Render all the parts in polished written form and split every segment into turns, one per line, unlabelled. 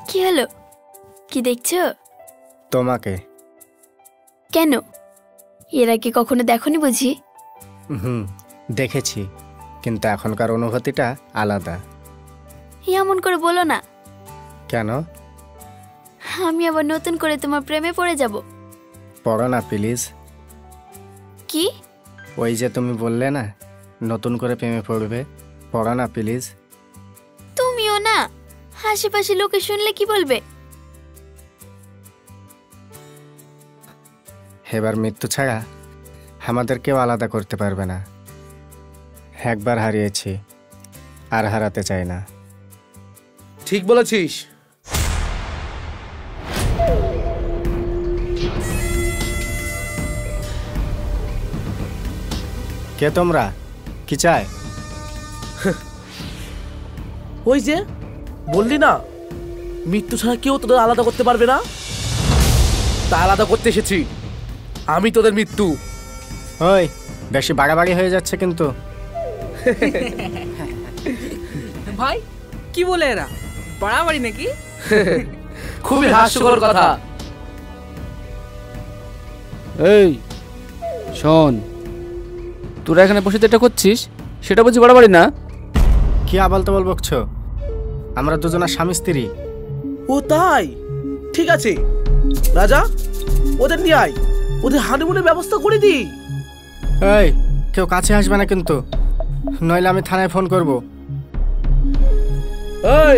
কি হলো? কি দেখছো?
তোমাকে।
কেন? এর আগে কখনো দেখোনি বুঝি?
দেখেছি, কিন্তু এখনকার অনুভূতিটা আলাদা।
এমন করে বলো না।
কেন?
আমি আবার নতুন করে তোমার প্রেমে পড়ে যাব।
পড়ো না প্লিজ।
কি?
ওই যে তুমি বললে না নতুন করে প্রেমে পড়বে, পড়ো না প্লিজ।
তুমিও না, আশেপাশে লোকে শুনলে কি বলবে?
এবার মৃত্যু ছাড়া আমাদের কেউ আলাদা করতে পারবে না। একবার হারিয়েছি, আর হারাতে চাই না।
ঠিক বলেছিস।
কে তোমরা? কি চাই?
ওই যে বললি না মৃত্যু ছাড়া কেউ তোদের আলাদা করতে পারবে না, তা আলাদা করতে এসেছি আমি, তোদের মৃত্যু।
ওই বেশি বাড়াবাড়ি হয়ে যাচ্ছে কিন্তু।
ভাই কি বলে এরা, বাড়াবাড়ি নাকি?
খুবই হাস্যকর কথা।
এই শোন, তোরা এখানে বসে এটা করছিস, সেটা বুঝি বাড়াবাড়ি না?
কি আবালতাবাল বকছো? আমরা দুজনা স্বামী স্ত্রী।
ও তাই? ঠিক আছে রাজা, ওদের নিয়ে আয়, ওদের হানিমুনের ব্যবস্থা করে দিই।
এই কেউ কাছে আসবে না কিন্তু, নইলে আমি থানায় ফোন করব।
এই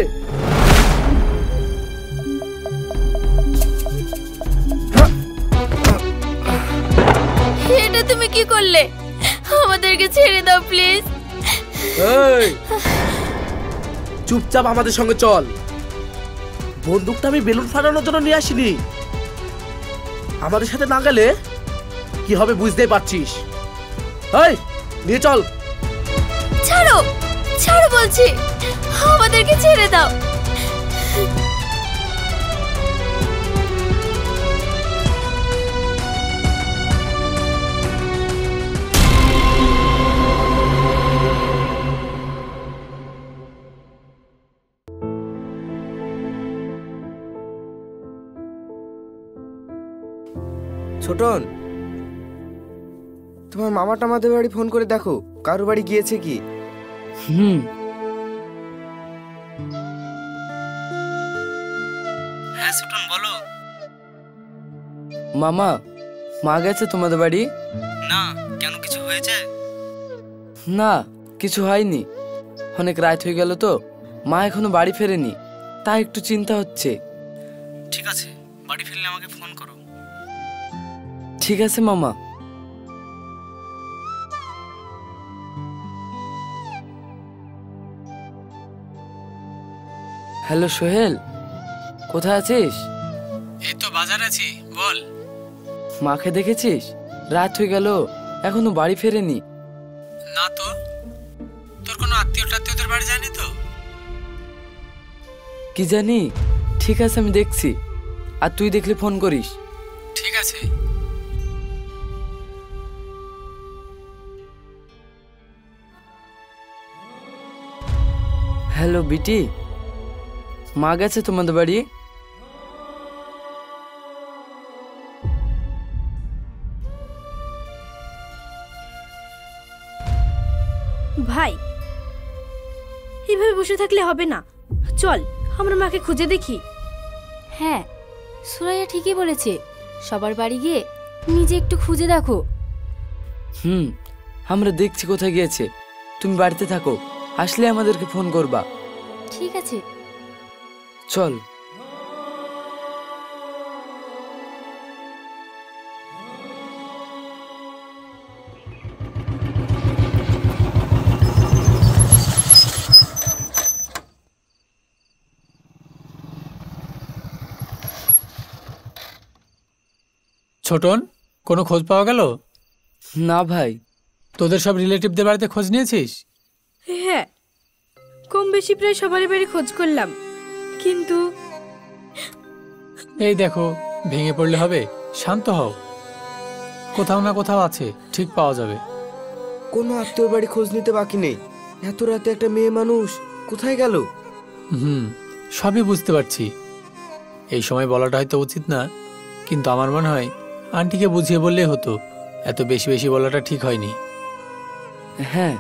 এটা তুমি কি করলে? আমাদেরকে ছেড়ে দাও প্লিজ।
এই চুপচাপ আমাদের সঙ্গে চল। বন্দুকটা আমি বেলুন ফাটানোর জন্য নিয়ে আসিনি, আমাদের সাথে না গেলে কি হবে বুঝতেই পারছিস। এই নিয়ে চল।
ছাড়ো, ছাড়ো বলছি, আমাদেরকে ছেড়ে দাও।
ছোটন, তোমার মামা টামাদের বাড়ি ফোন করে দেখো কারো বাড়ি গিয়েছে কি।
হ্যাঁ ছোটন বলো।
মামা, মা গেছে তোমাদের বাড়ি?
না, কেন কিছু হয়েছে?
না, কিছু হয়নি। অনেক রাত হয়ে গেল তো, মা এখনো বাড়ি ফেরেনি, তাই একটু চিন্তা হচ্ছে।
ঠিক আছে, বাড়ি ফিরলে আমাকে ফোন করো।
ঠিক আছে মামা। হ্যালো সোহেল, কোথায় আছিস?
এই তো বাজার আছি, বল।
মাকে দেখেছিস? রাত হয়ে গেল, এখনো বাড়ি ফেরেনি।
না তো, তোর কোনো আত্মীয় টাত্মীয়দের বাড়ি যায়নি তো?
কি জানি, ঠিক আছে আমি দেখছি, আর তুই দেখলে ফোন করিস।
ঠিক আছে।
হ্যালো বিটি, মা গেছে তোমাদের বাড়ি?
ভাই এইভাবে বসে থাকলে হবে না, চল আমরা মাকে খুঁজে দেখি।
হ্যাঁ, সুরাইয়া ঠিকই বলেছে, সবার বাড়ি গিয়ে নিজে একটু খুঁজে দেখো।
আমরা দেখছি কোথায় গিয়েছে, তুমি বাড়িতে থাকো, আসলে আমাদেরকে ফোন করবা।
ঠিক আছে
চল।
ছোটন, কোনো খোঁজ পাওয়া গেল?
না ভাই।
তোদের সব রিলেটিভদের বাড়িতে খোঁজ নিয়েছিস?
হ্যাঁ, কম বেশি প্রায় সবারই বাড়ি খোঁজ করলাম, কিন্তু
এই দেখো, ভেঙে পড়লে হবে, শান্ত হও, কোথাও না কোথাও আছে, ঠিক পাওয়া যাবে।
কোনো আত্মীয় বাড়ি খোঁজ নিতে বাকি নেই। এত রাতে একটা মেয়ে মানুষ কোথায় গেল?
সবই বুঝতে পারছি। এই সময় বলাটা হয়তো উচিত না, কিন্তু আমার মনে হয় আন্টিকে বুঝিয়ে বললেই হতো। এত বেশি বেশি বলাটা ঠিক হয়নি।
হ্যাঁ,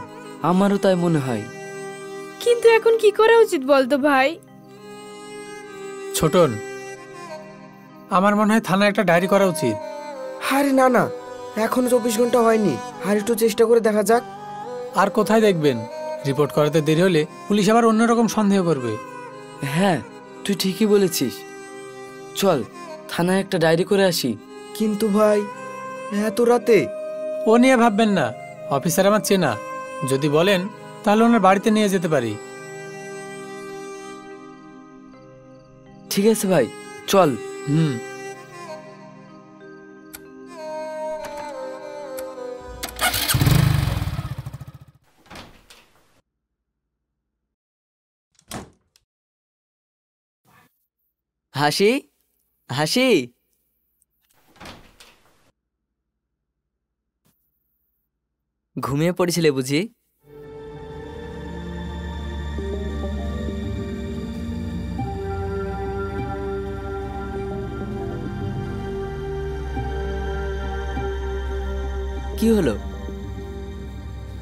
আমারও তাই মনে হয়।
কিন্তু এখন কি করা উচিত বলতো ভাই?
ছোটন, আমার মনে হয় থানায় একটা ডায়েরি করা উচিত।
আরে না না, এখনো 24 ঘন্টা হয়নি, আর একটু চেষ্টা করে দেখা যাক।
আর কোথায় দেখবেন, রিপোর্ট করাতে দেরি হলে পুলিশ আবার অন্যরকম সন্দেহ করবে।
হ্যাঁ, তুই ঠিকই বলেছিস। চল থানায় একটা ডায়েরি করে আসি।
কিন্তু ভাই, এত রাতে?
ও নিয়ে ভাববেন না, অফিসার আমার চেনা। যদি বলেন তাহলে ওনার বাড়িতে নিয়ে যেতে পারি।
ঠিক আছে ভাই, চল।
হাসি, হাসি, ঘুমিয়ে পড়েছিলে বুঝি? কি হলো,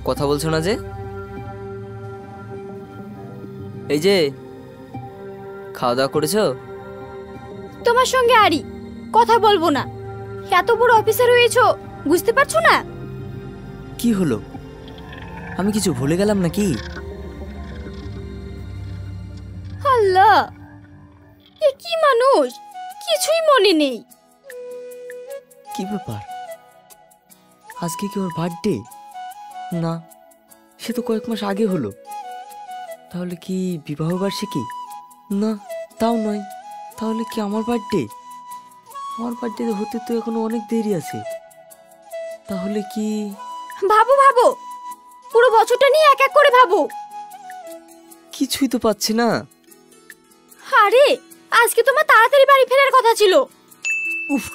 কথা বলছো না যে? এই যে, খাওয়া দাওয়া করেছো?
তোমার সঙ্গে আরি কথা বলবো না। এত বড় অফিসার হয়েছো, বুঝতে পারছো না?
কি হলো, আমি কিছু ভুলে গেলাম নাকি?
আল্লাহ, এ কি মানুষ, কিছুই মনে নেই।
কি ব্যাপার, আজকে কি ওর বার্থডে? না, সে তো কয়েক মাস আগে হলো। তাহলে কি বিবাহ বার্ষিকী? না, তাও নয়। তাহলে কি আমার বার্থডে? আমার বার্থডে হতে তো এখনো অনেক দেরি আছে। তাহলে কি?
ভাবো ভাবো, পুরো বছরটা নিয়ে এক এক করে ভাবো।
কিছুই তো পাচ্ছি না।
আরে, আজকে তোমার তাড়াতাড়ি বাড়ি ফেরার কথা ছিল।
উফ,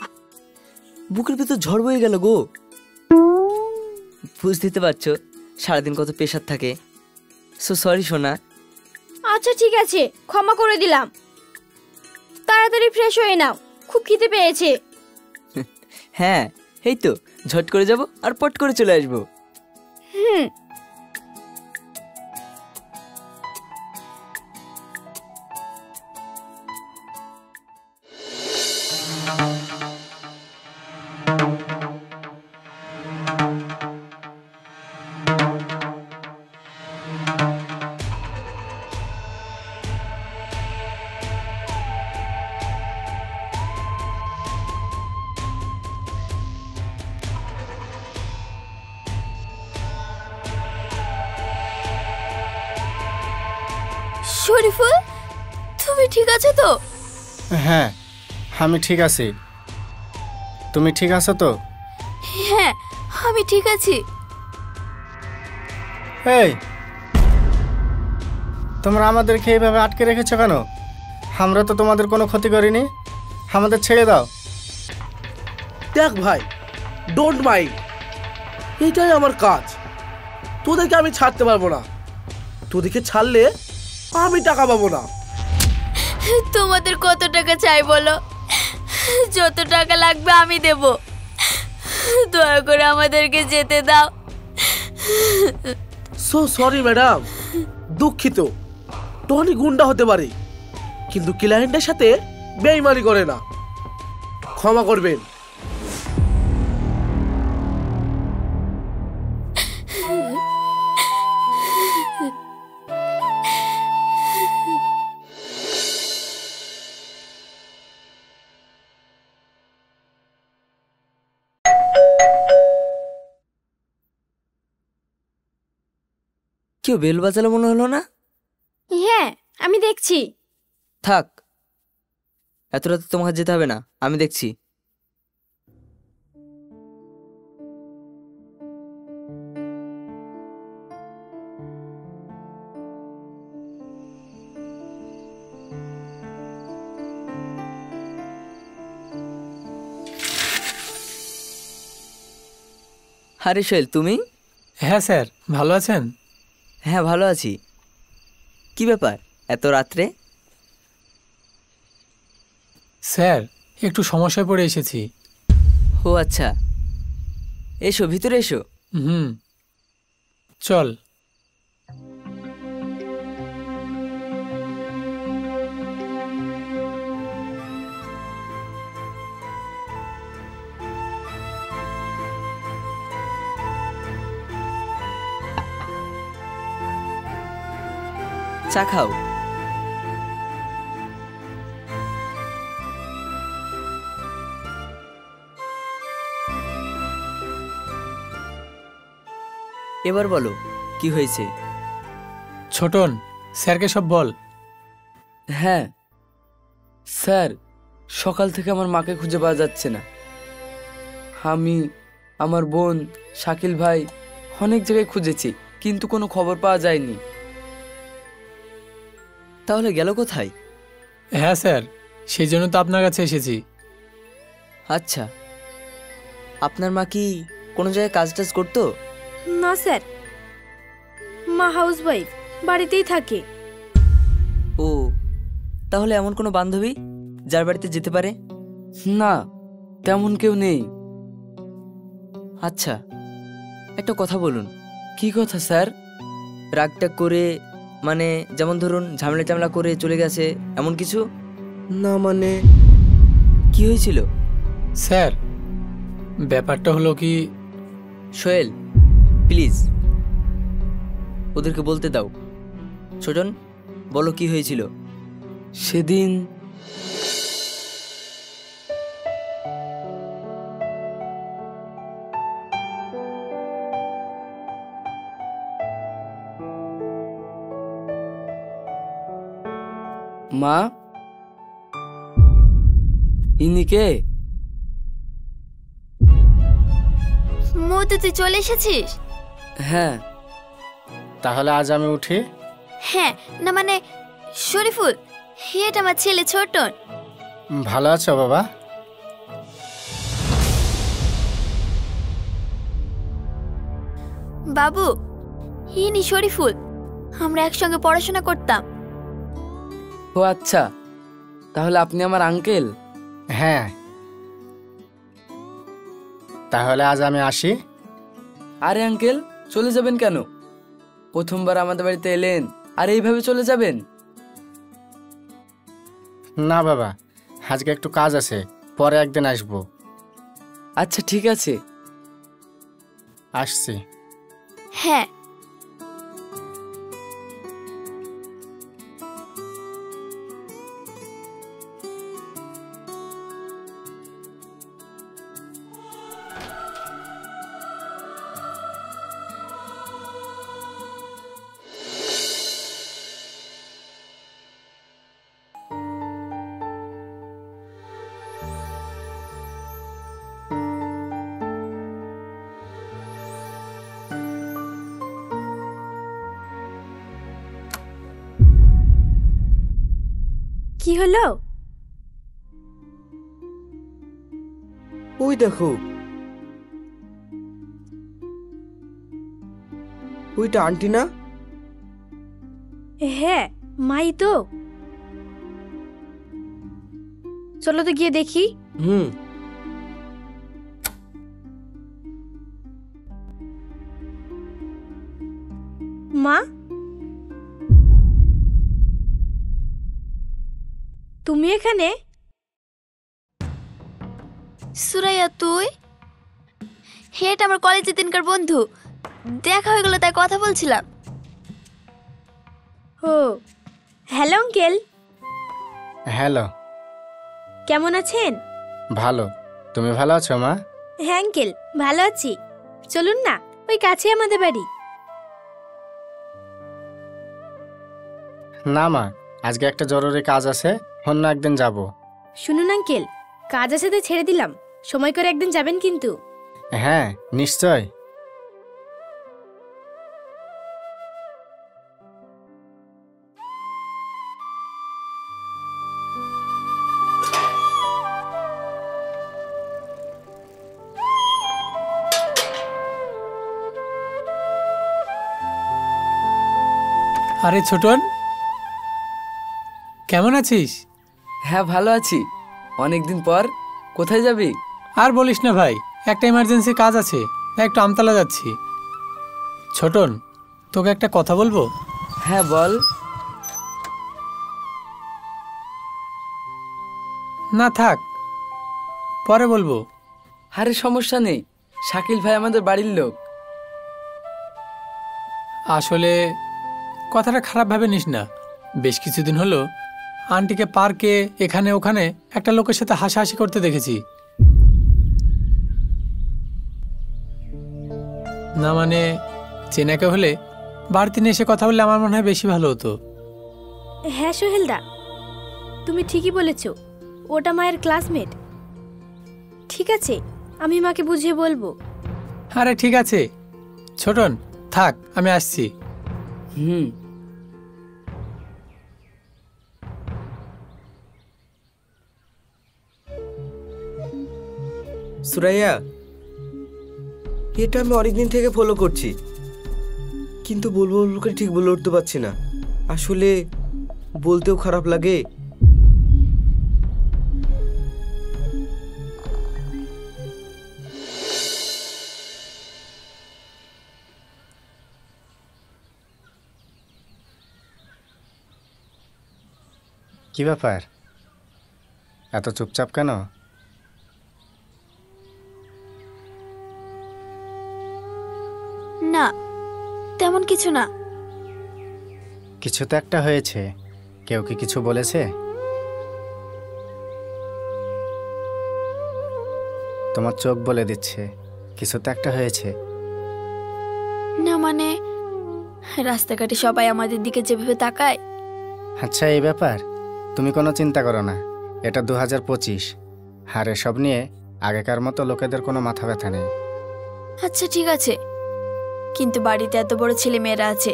বুকের ভেতর ঝড় বয়ে গেল গো। বুঝতে পারছো সারাদিন কত প্রেশার থাকে। সো সরি সোনা।
আচ্ছা ঠিক আছে, ক্ষমা করে দিলাম। তাড়াতাড়ি ফ্রেশ হয়ে নাও, খুব খিদে পেয়েছে।
হ্যাঁ, এই তো ঝট করে যাব আর পট করে চলে আসবো।
শরীফুল, তুমি ঠিক আছো তো?
হ্যাঁ, আমি ঠিক আছি। তুমি ঠিক আছো তো?
হ্যাঁ, আমি ঠিক আছি।
এই, তোমরা আমাদেরকে এইভাবে আটকে রেখেছো কেন? আমরা তো তোমাদের কোনো ক্ষতি করিনি, আমাদের ছেড়ে দাও।
দেখ ভাই, ডোন্ট মাইন্ড, এটাই আমার কাজ। তোদেরকে আমি ছাড়তে পারবো না। তোদেরকে ছাড়লে আমি টাকা পাবো না।
তোমাদের কত টাকা চাই বলো? যত টাকা লাগবে আমি দেব। দয়া করে আমাদেরকে যেতে দাও।
সো সরি ম্যাডাম, দুঃখিত। টনি গুন্ডা হতে পারে, কিন্তু ক্লায়েন্টের সাথে বেইমানি করে না। ক্ষমা করবেন।
কেউ বেল বাজালো মনে হলো না?
হ্যাঁ, আমি দেখছি।
থাক, এত রাতে তোমাকে যেতে হবে না, আমি দেখছি। আরে সোহেল, তুমি?
হ্যাঁ স্যার, ভালো আছেন?
হ্যাঁ, ভালো আছি। কি ব্যাপার এত রাত্রে?
স্যার, একটু সমস্যায় পড়ে এসেছি।
ও আচ্ছা, এসো ভিতরে এসো।
হুম, চল।
চা খাও। এবার বলো কি হয়েছে?
ছোটন, স্যারকে সব বল।
হ্যাঁ স্যার, সকাল থেকে আমার মাকে খুঁজে পাওয়া যাচ্ছে না। আমি, আমার বোন, শাকিল ভাই অনেক জায়গায় খুঁজেছি, কিন্তু কোনো খবর পাওয়া যায়নি।
তাহলে গেল কোথায়?
হ্যাঁ স্যার, সেই জন্য তো আপনার কাছে এসেছি।
আচ্ছা, আপনার মা কি কোনো জায়গায় কাজ টাজ করতো?
না স্যার, মা হাউস ওয়াইফ, বাড়িতেই থাকে।
ও, তাহলে এমন কোনো বান্ধবী যার বাড়িতে যেতে পারে?
না, তেমন কেউ নেই।
আচ্ছা, একটা কথা বলুন।
কি কথা স্যার?
রাগটাগ করে, মানে যেমন ধরুন ঝামেলা টামলা করে চলে গেছে, এমন কিছু?
না মানে
কি হয়েছিল?
স্যার, ব্যাপারটা হলো কি,
সোহেল প্লিজ ওদেরকে বলতে দাও। ছোটন, বলো কি হয়েছিল?
সেদিন মা, ইনি কে?
মধু, তুই চলে এসেছিস?
হ্যাঁ।
তাহলে আজ আমি উঠি?
হ্যাঁ, না মানে শরীফুল, এটা আমার ছেলে ছোটন।
ভালো আছো বাবা?
বাবু, ইনি শরীফুল, আমরা একসঙ্গে পড়াশোনা করতাম।
ও আচ্ছা, তাহলে আপনি আমার আঙ্কেল?
হ্যাঁ। তাহলে আজ আমি আসি?
আরে আঙ্কেল, চলে যাবেন কেন? প্রথমবার আমাদের বাড়িতে এলেন আর এইভাবে চলে যাবেন?
না বাবা, আজকে একটু কাজ আছে, পরে একদিন আসবো।
আচ্ছা ঠিক আছে,
আসছি।
হ্যাঁ।
কি হলো?
ওই দেখো, ওইটা আন্টি না?
হ্যাঁ, মাই তো। চলো তো গিয়ে দেখি।
হুম।
মা, তুমি এখানে?
সুরাইয়া, তুই? এটা আমার কলেজের দিনকার বন্ধু, দেখা হয়ে গেল তাই কথা বলছিলাম।
ও, হ্যালো আঙ্কেল।
হ্যালো।
কেমন আছেন?
ভালো। তুমি ভালো আছো মা?
হ্যাঁ আঙ্কেল, ভালো আছি। চলুন না, ওই কাছে আমাদের বাড়ি।
না মা, আজকে একটা জরুরি কাজ আছে, অন্য একদিন যাব।
শুনুন আঙ্কেল, কাজ আছে তো ছেড়ে দিলাম, সময় করে একদিন যাবেন কিন্তু।
হ্যাঁ নিশ্চয়।
আরে ছোটন, কেমন আছিস?
হ্যাঁ ভালো আছি। অনেকদিন পর। কোথায় যাবি?
আর বলিস না ভাই, একটা ইমার্জেন্সি কাজ আছে, তাই একটু আমতলা যাচ্ছি। ছোটন, তোকে একটা কথা বলবো।
হ্যাঁ বল।
না থাক, পরে বলবো।
আরে সমস্যা নেই, শাকিল ভাই আমাদের বাড়ির লোক।
আসলে কথাটা খারাপ ভাবে নিস না। বেশ কিছুদিন হলো আন্টিকে পার্কে এখানে ওখানে একটা লোকের সাথে হাসাহাসি করতে দেখেছি। না মানে চেনাকে হলে বাড়িতে নিয়ে এসে কথা বললে আমার মনে হয় বেশি ভালো হতো।
হ্যাঁ সোহেলদা, তুমি ঠিকই বলেছ, ওটা মায়ের ক্লাসমেট। ঠিক আছে, আমি মাকে বুঝিয়ে বলবো।
আরে ঠিক আছে ছোটন, থাক, আমি আসছি।
সুরাইয়া, এটা আমি অনেকদিন থেকে ফলো করছি, কিন্তু বলবো করে ঠিক বলে উঠতে পারছি না। আসলে বলতেও খারাপ লাগে।
কি ব্যাপার, এত চুপচাপ কেন?
না, তেমন কিছু না।
কিছু তো একটা হয়েছে। কেউ কি কিছু বলেছে? তোমার চোখ বলে দিচ্ছে কিছু তো একটা হয়েছে।
না মানে রাস্তাঘাটে সবাই আমাদের দিকে যেভাবে তাকায়।
আচ্ছা, এই ব্যাপার তুমি কোনো চিন্তা করো না। এটা 2025, আর এসব নিয়ে আগেকার মতো লোকেদের কোনো মাথা ব্যথা নেই।
আচ্ছা ঠিক আছে, কিন্তু বাড়িতে এত বড় ছেলে মেয়েরা আছে,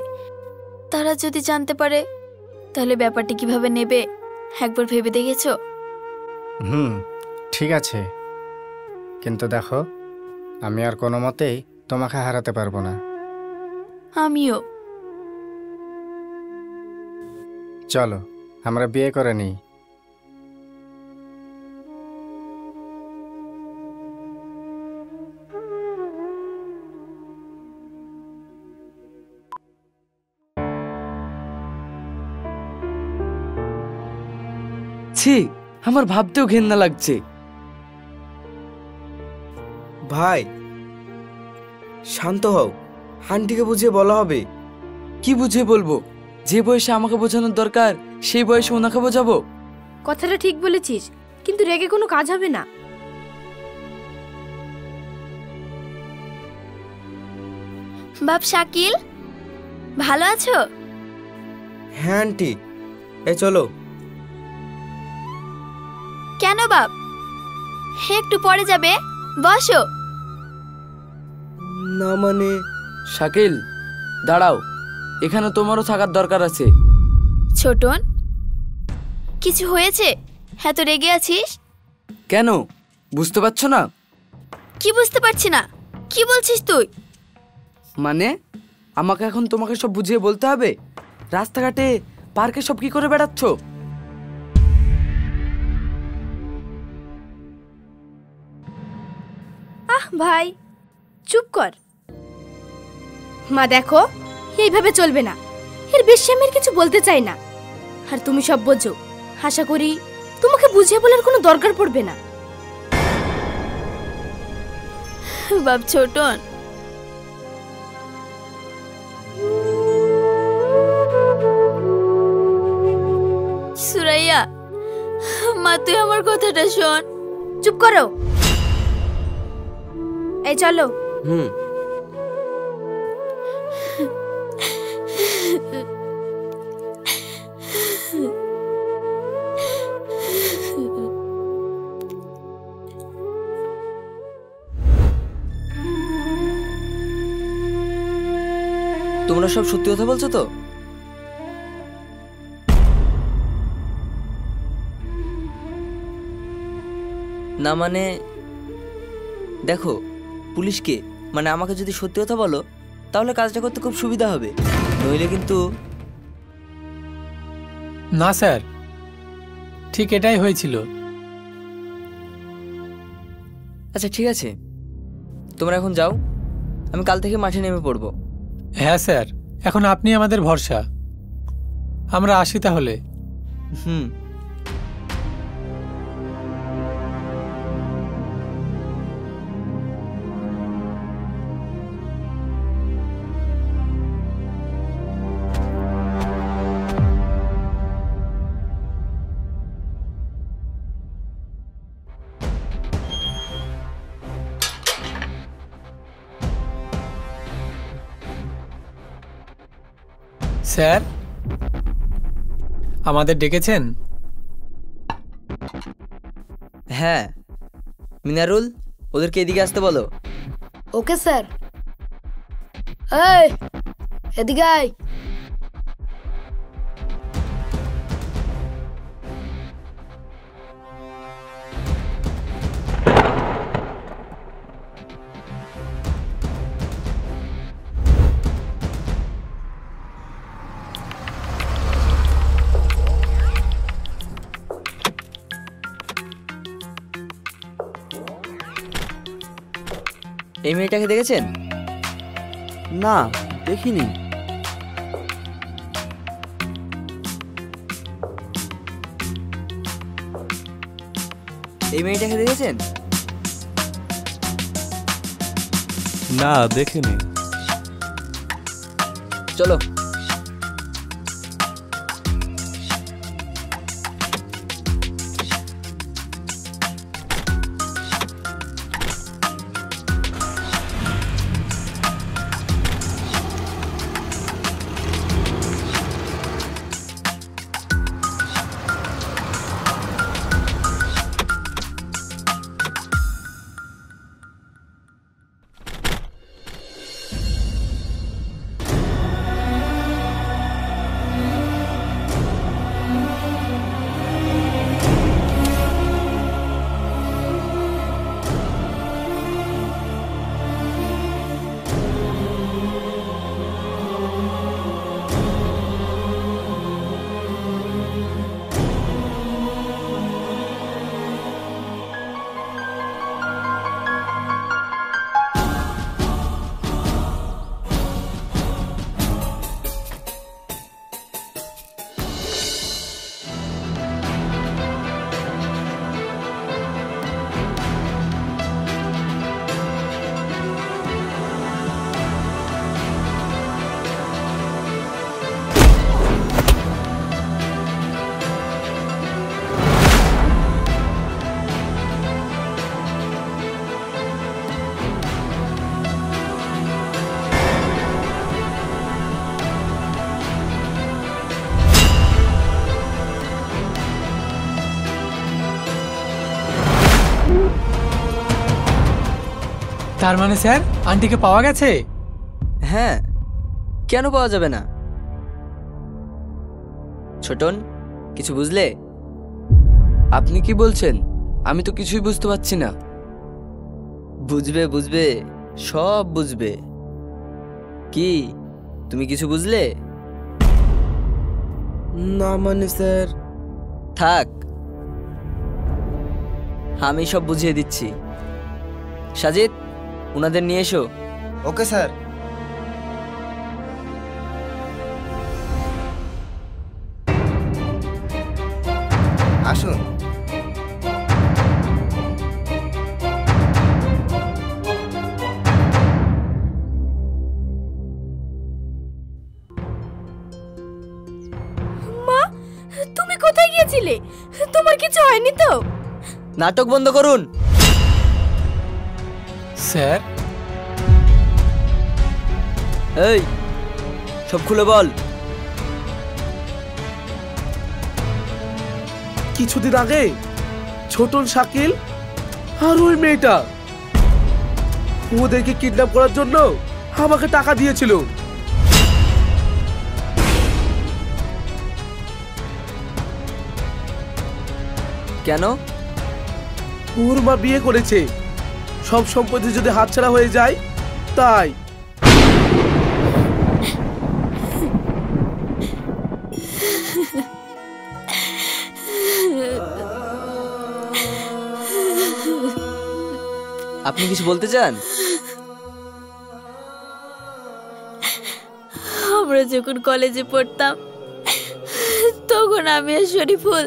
তারা যদি জানতে পারে তাহলে ব্যাপারটি কিভাবে নেবে একবার ভেবে দেখেছো?
ঠিক আছে, কিন্তু দেখো, আমি আর কোনো মতেই তোমাকে হারাতে পারবো না।
আমিও।
চলো আমরা বিয়ে করে নিই।
ছি, আমার ভাবতেও ঘেন্না লাগছে।
ভাই শান্ত হও, আন্টিকে বুঝিয়ে বলা হবে।
কি বুঝিয়ে বলবো? যে বয়সে আমাকে বোঝানোর দরকার সেই বয়সে ওনাকে বোঝাবো?
কথাটা ঠিক বলেছিস, কিন্তু রেগে কোনো কাজ হবে না।
বাপ শাকিল, ভালো আছো?
হ্যাঁ আন্টি, এই চলো।
কেন বাপ, একটু পরে যাবে, বসো।
না মানে
শাকিল দাঁড়াও, এখানে তোমারও থাকার দরকার আছে।
ছোটন, কিছু হয়েছে? এত রেগে আছিস
কেন, বুঝতে পারছো না?
কি বুঝতে পারছি না, কি বলছিস তুই?
মানে আমাকে এখন তোমাকে সব বুঝিয়ে বলতে হবে? রাস্তাঘাটে পার্কে সব কি করে বেড়াচ্ছ?
ভাই চুপ কর। মা দেখো, এইভাবে চলবে না। এর বেশি আমি আর কিছু বলতে চাই না, আর তুমি সব বোঝো। আশা করি তোমাকে বুঝিয়ে বলার কোনো দরকার পড়বে না।
বাপ ছোটন, সুরাইয়া, মা তুই আমার কথাটা শোন।
চুপ করো, এই চলো।
তোমরা সব সত্যি কথা বলছো তো? না মানে দেখো, পুলিশকে মানে আমাকে যদি সত্যি কথা বলো তাহলে কাজটা করতে খুব সুবিধা হবে, নইলে কিন্তু।
না স্যার, ঠিক এটাই হয়েছিল।
আচ্ছা ঠিক আছে, তোমরা এখন যাও, আমি কাল থেকে মাঠে নেমে পড়বো।
হ্যাঁ স্যার, এখন আপনি আমাদের ভরসা। আমরা আসি তাহলে।
হুম।
স্যার, আমাদের ডেকেছেন?
হ্যাঁ মিনারুল, ওদেরকে এদিকে আসতে বলো।
Okay sir. এই এদিকে আয়।
এই মেয়েটাকে দেখেছেন?
না, দেখিনি।
এই মেয়েটাকে দেখেছেন?
না, দেখিনি।
চলো।
তার মানে স্যার, আন্টিকে পাওয়া গেছে?
হ্যাঁ, কেন পাওয়া যাবে না? ছোটন, কিছু বুঝলে? আপনি কি বলছেন? আমি তো কিছুই বুঝতে পারছি না। বুঝবে বুঝবে, সব বুঝবে। কি তুমি কিছু বুঝলে?
না মানে স্যার।
থাক, আমি সব বুঝিয়ে দিচ্ছি। সাজিদ, ওনাদের নিয়ে এসো।
Okay sir. আসুন।
মা, তুমি কোথায় গিয়েছিলে? তোমার কিছু হয়নি তো?
নাটক বন্ধ করুন।
স্যার,
এই সব খুলে বল।
কিছুদিন আগে ছোটন, শাকিল আর ওই মেয়েটা ওদেরকে কিডন্যাপ করার জন্য আমাকে টাকা দিয়েছিল।
কেন?
ওর মা বিয়ে করেছে, সব সম্পত্তি যদি হাতছাড়া হয়ে যায় তাই।
আপনি কিছু বলতে চান?
আমরা যখন কলেজে পড়তাম তখন আমি আর শরীফুল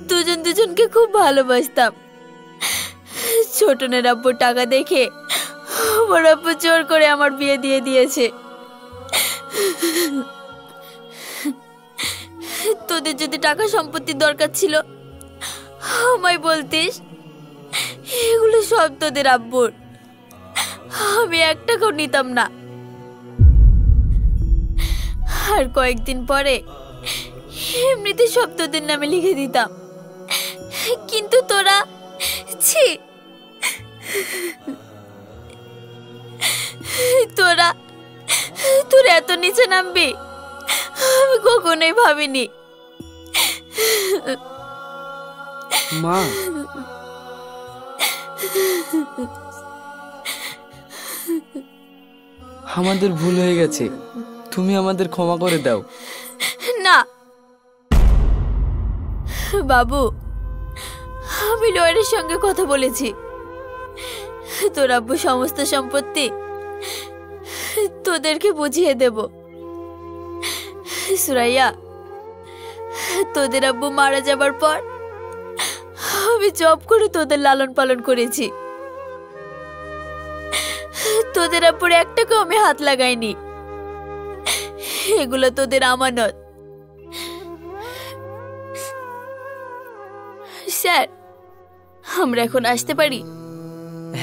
দুজন দুজনকে খুব ভালোবাসতাম। ছোটনের আব্বু টাকা দেখে আমার আব্বু জোর করে আমার বিয়ে দিয়ে দিয়েছে। তোদের যদি টাকা সম্পত্তির দরকার ছিল আমায় বলতিস, এগুলো সব তোদের আব্বুর, আমি এক টাকাও নিতাম না। আর কয়েকদিন পরে এমনিতে সব তোদের নামে লিখে দিতাম, কিন্তু তোরা ছি, তোরা এত নিচে নামবি আমি কখনোই ভাবিনি।
মা, আমাদের ভুল হয়ে গেছে, তুমি আমাদের ক্ষমা করে দাও।
না বাবু, আমি লয়ারের সঙ্গে কথা বলেছি, তোর আব্বু সমস্ত সম্পত্তি তোদেরকে বুঝিয়ে দেব। সুরাইয়া, তোদের আব্বু মারা যাবার পর আমি জব করে তোদের লালন পালন করেছি, তোদের আব্বুর এক টাকাও আমি হাত লাগাইনি, এগুলো তোদের আমানত। স্যার, আমরা এখন আসতে পারি?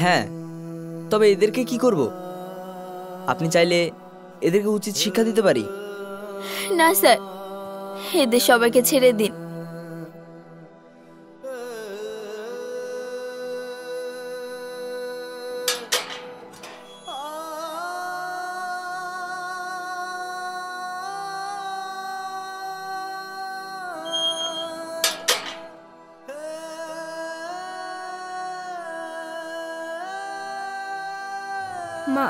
হ্যাঁ, তবে এদেরকে কি করব? আপনি চাইলে এদেরকে উচিত শিক্ষা দিতে পারি।
না স্যার, এদের সবাইকে ছেড়ে দিন।
মা,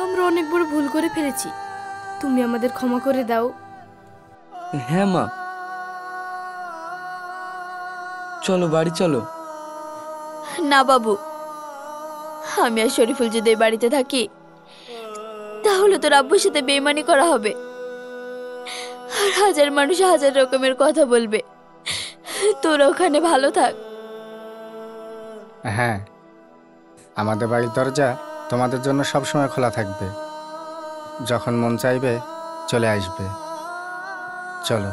আমরা অনেক বড় ভুল করে ফেলেছি, তুমি আমাদের ক্ষমা করে দাও।
হ্যাঁ মা, চলো বাড়ি চলো।
না বাবু, আমি আর শরীফুল যদি এই বাড়িতে থাকি তাহলে তোর আব্বুর সাথে বেইমানি করা হবে, আর হাজার মানুষ হাজার রকমের কথা বলবে। তোরা ওখানে ভালো থাক।
হ্যাঁ, আমাদের বাড়ির দরজা তোমাদের জন্য সবসময় খোলা থাকবে, যখন মন চাইবে চলে আসবে। চলো।